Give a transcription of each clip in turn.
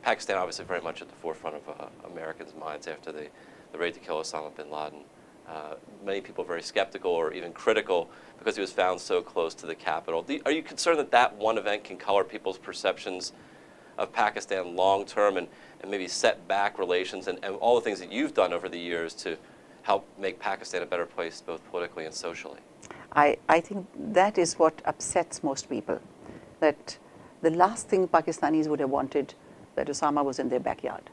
Pakistan obviously very much at the forefront of Americans' minds after the raid to kill Osama Bin Laden. Many people very skeptical or even critical because he was found so close to the capital. Are you concerned that that one event can color people's perceptions of Pakistan long term and maybe set back relations and all the things that you've done over the years to help make Pakistan a better place both politically and socially? I think that is what upsets most people, that the last thing Pakistanis would have wanted that Osama was in their backyard.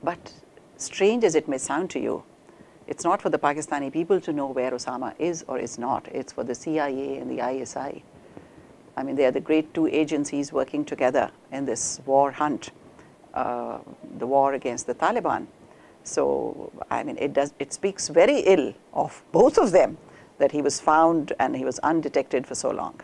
But strange as it may sound to you, it's not for the Pakistani people to know where Osama is or is not. It's for the CIA and the ISI. I mean, they are the great two agencies working together in this war hunt, the war against the Taliban. So, I mean, it speaks very ill of both of them that he was found and he was undetected for so long.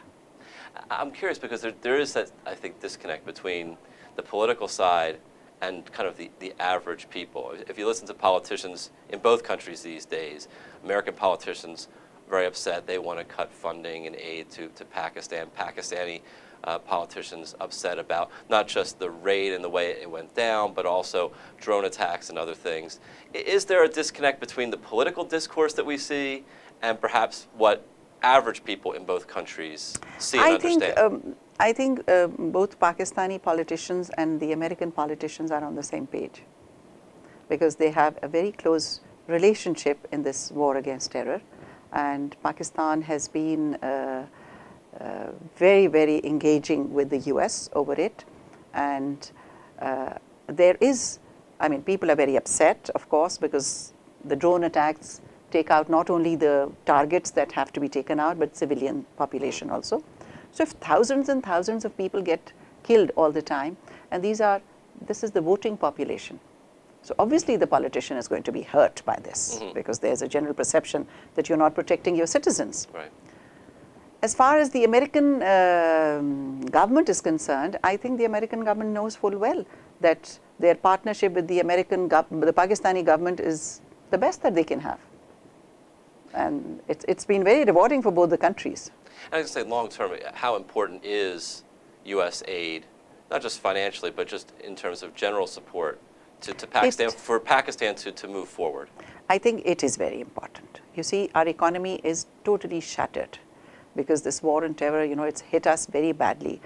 I'm curious because there is that, I think, disconnect between the political side and kind of the average people. If you listen to politicians in both countries these days, American politicians very upset. They want to cut funding and aid to Pakistan. Pakistani politicians upset about not just the raid and the way it went down, but also drone attacks and other things. Is there a disconnect between the political discourse that we see and perhaps what average people in both countries see and understand? I think both Pakistani politicians and the American politicians are on the same page because they have a very close relationship in this war against terror, and Pakistan has been very, very engaging with the US over it, and there is, I mean, people are very upset, of course, because the drone attacks take out not only the targets that have to be taken out, but civilian population also. So if thousands and thousands of people get killed all the time, and this is the voting population. So obviously the politician is going to be hurt by this because there's a general perception that you're not protecting your citizens. Right. As far as the American government is concerned, I think the American government knows full well that their partnership with the Pakistani government is the best that they can have. And it's been very rewarding for both the countries. And I was going to say, long term, how important is U.S. aid, not just financially, but just in terms of general support to Pakistan, for Pakistan to move forward? I think it is very important. You see, our economy is totally shattered because this war on terror, you know, it's hit us very badly.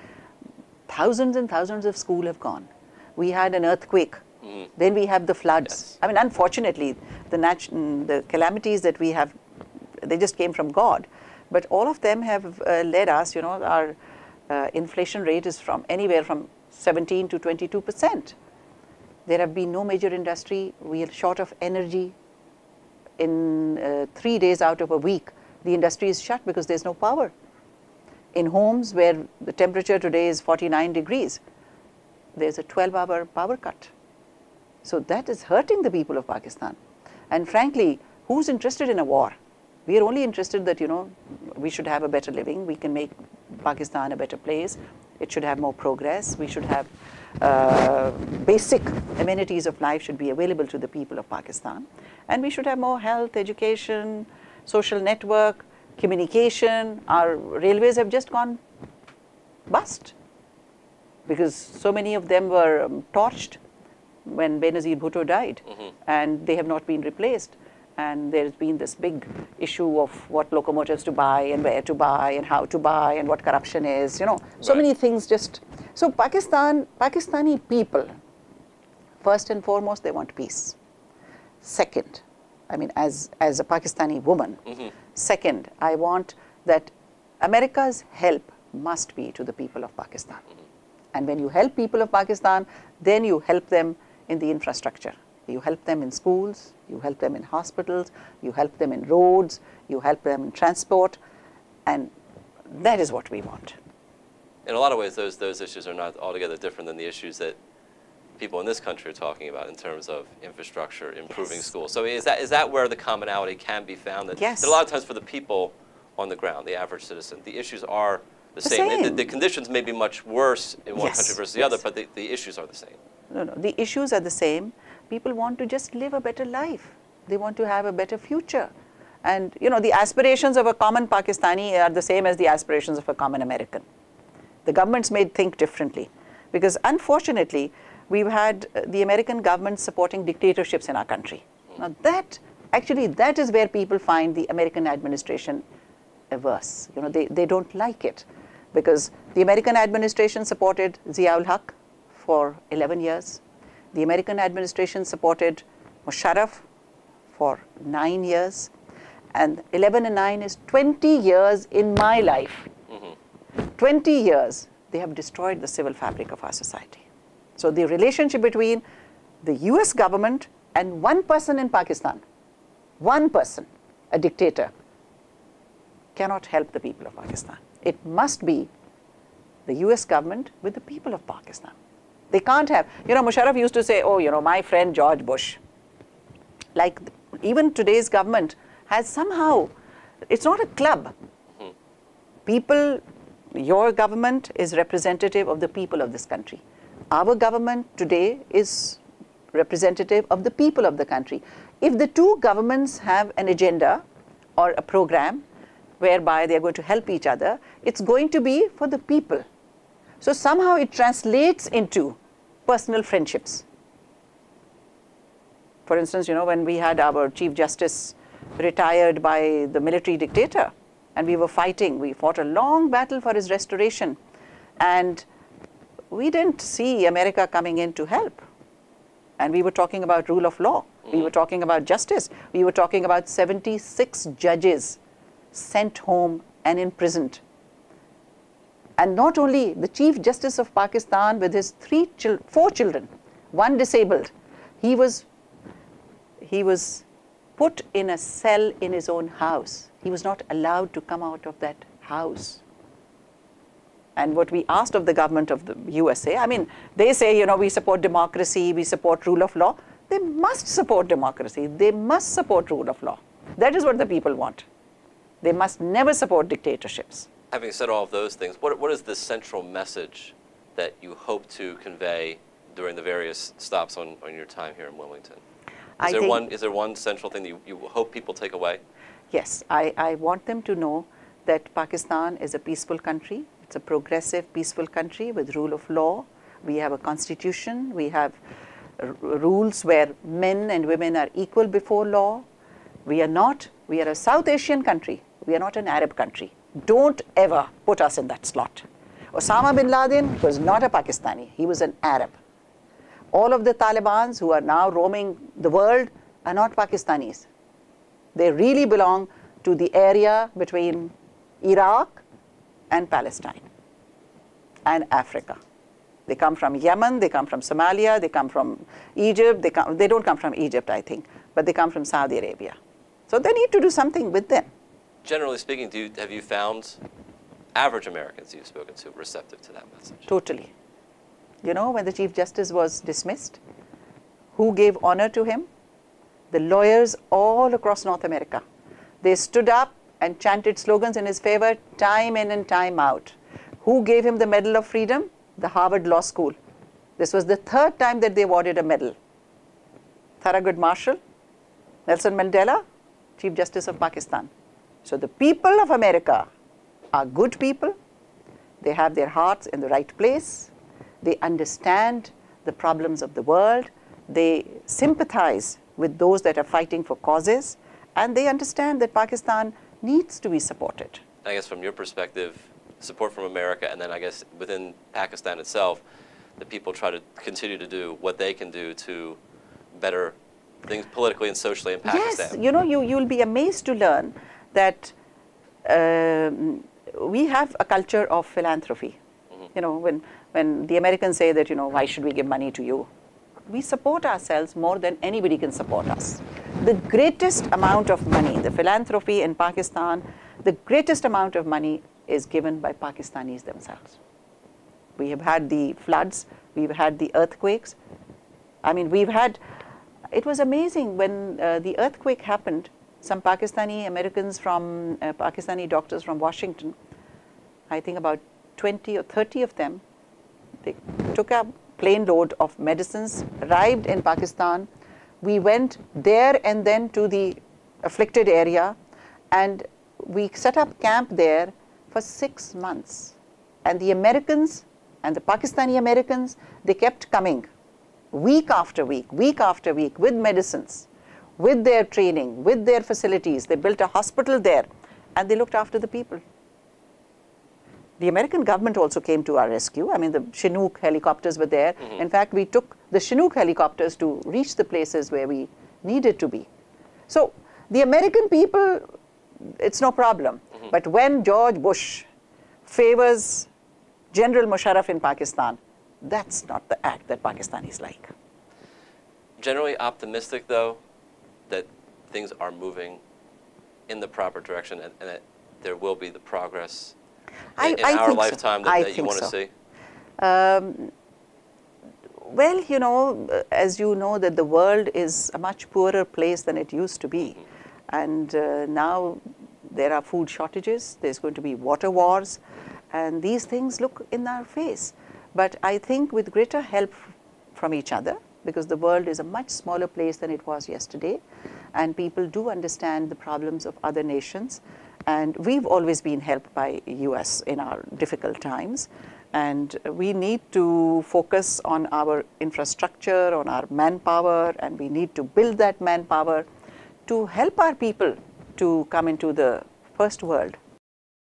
Thousands and thousands of schools have gone. We had an earthquake. Then we have the floods. Yes. I mean, unfortunately, the calamities that we have, they just came from God. But all of them have led us, you know, our inflation rate is from anywhere from 17 to 22%. There have been no major industry. We are short of energy. In 3 days out of a week, the industry is shut because there's no power. In homes where the temperature today is 49 degrees, there's a 12-hour power cut. So that is hurting the people of Pakistan. And frankly, who's interested in a war? We are only interested that, you know, we should have a better living. We can make Pakistan a better place. It should have more progress. We should have basic amenities of life should be available to the people of Pakistan. And we should have more health, education, social network, communication. Our railways have just gone bust because so many of them were torched when Benazir Bhutto died, and they have not been replaced. And there's been this big issue of what locomotives to buy and where to buy and how to buy and what corruption is, you know. So many things just... So Pakistani people, first and foremost, they want peace. Second, I mean, as a Pakistani woman, second, I want that America's help must be to the people of Pakistan. And when you help people of Pakistan, then you help them in the infrastructure. You help them in schools, you help them in hospitals, you help them in roads, you help them in transport, and that is what we want. In a lot of ways, those issues are not altogether different than the issues that people in this country are talking about in terms of infrastructure, improving schools. So is that where the commonality can be found? That a lot of times for the people on the ground, the average citizen, the issues are the same. The conditions may be much worse in one country versus the other, but the issues are the same. No, the issues are the same. People want to just live a better life. They want to have a better future. And, you know, the aspirations of a common Pakistani are the same as the aspirations of a common American. The governments may think differently, Because unfortunately, we've had the American government supporting dictatorships in our country. Now that is where people find the American administration averse. You know, they don't like it, because the American administration supported Zia-ul Haq for 11 years. The American administration supported Musharraf for 9 years. And 11 and 9 is 20 years in my life. 20 years, they have destroyed the civil fabric of our society. So the relationship between the US government and one person in Pakistan, one person, a dictator, cannot help the people of Pakistan. It must be the US government with the people of Pakistan. They can't have, you know, Musharraf used to say, oh, you know, my friend George Bush. Like even today's government has somehow, it's not a club. People, your government is representative of the people of this country. Our government today is representative of the people of the country. If the two governments have an agenda or a program whereby they are going to help each other, it's going to be for the people. So somehow it translates into personal friendships. For instance, you know, when we had our Chief Justice retired by the military dictator, and we were fighting, we fought a long battle for his restoration, and we didn't see America coming in to help. And we were talking about rule of law. We were talking about justice. We were talking about 76 judges sent home and imprisoned. And not only the Chief Justice of Pakistan with his 4 children, 1 disabled, he was put in a cell in his own house. He was not allowed to come out of that house. And what we asked of the government of the USA, I mean, they say, you know, we support democracy, we support rule of law. They must support democracy. They must support rule of law. That is what the people want. They must never support dictatorships. Having said all of those things, what is the central message that you hope to convey during the various stops on your time here in Wilmington? Is there one central thing that you hope people take away? Yes, I want them to know that Pakistan is a peaceful country. It's a progressive, peaceful country with rule of law. We have a constitution. We have rules where men and women are equal before law. We are a South Asian country. We are not an Arab country. Don't ever put us in that slot. Osama Bin Laden was not a Pakistani. He was an Arab. All of the Talibans who are now roaming the world are not Pakistanis. They really belong to the area between Iraq and Palestine and Africa. They come from Yemen, they come from Somalia, they come from Egypt. They don't come from Egypt, I think, but they come from Saudi Arabia. So they need to do something with them. Generally speaking, have you found average Americans you've spoken to receptive to that message? Totally. You know, when the Chief Justice was dismissed, who gave honor to him? The lawyers all across North America. They stood up and chanted slogans in his favor time in and time out. Who gave him the Medal of Freedom? The Harvard Law School. This was the 3rd time that they awarded a medal. Thurgood Marshall, Nelson Mandela, Chief Justice of Pakistan. So the people of America are good people. They have their hearts in the right place. They understand the problems of the world. They sympathize with those that are fighting for causes. And they understand that Pakistan needs to be supported. I guess from your perspective, support from America, and then I guess within Pakistan itself, the people try to continue to do what they can do to better things politically and socially in Pakistan. Yes, you know, you'll be amazed to learn that we have a culture of philanthropy. You know, when the Americans say that, you know, why should we give money to you? We support ourselves more than anybody can support us. The greatest amount of money, the philanthropy in Pakistan, the greatest amount of money is given by Pakistanis themselves. We have had the floods, we've had the earthquakes. I mean, it was amazing when the earthquake happened, some Pakistani Americans from, Pakistani doctors from Washington, I think about 20 or 30 of them, they took a plane load of medicines, arrived in Pakistan. We went there and then to the afflicted area, and we set up camp there for 6 months. And the Americans And the Pakistani Americans, they kept coming week after week with medicines, with their training, with their facilities. They built a hospital there and they looked after the people. The American government also came to our rescue. I mean, the Chinook helicopters were there. In fact, we took the Chinook helicopters to reach the places where we needed to be. So the American people, it's no problem. But when George Bush favors General Musharraf in Pakistan, that's not the act that Pakistanis like. Generally optimistic, though, that things are moving in the proper direction and that there will be the progress in our lifetime that you want to see? Well, you know, as you know, that the world is a much poorer place than it used to be. And now there are food shortages, there's going to be water wars, and these things look in our face. But I think with greater help from each other, because the world is a much smaller place than it was yesterday, and people do understand the problems of other nations. And we've always been helped by US in our difficult times. And we need to focus on our infrastructure, on our manpower, and we need to build that manpower to help our people to come into the first world.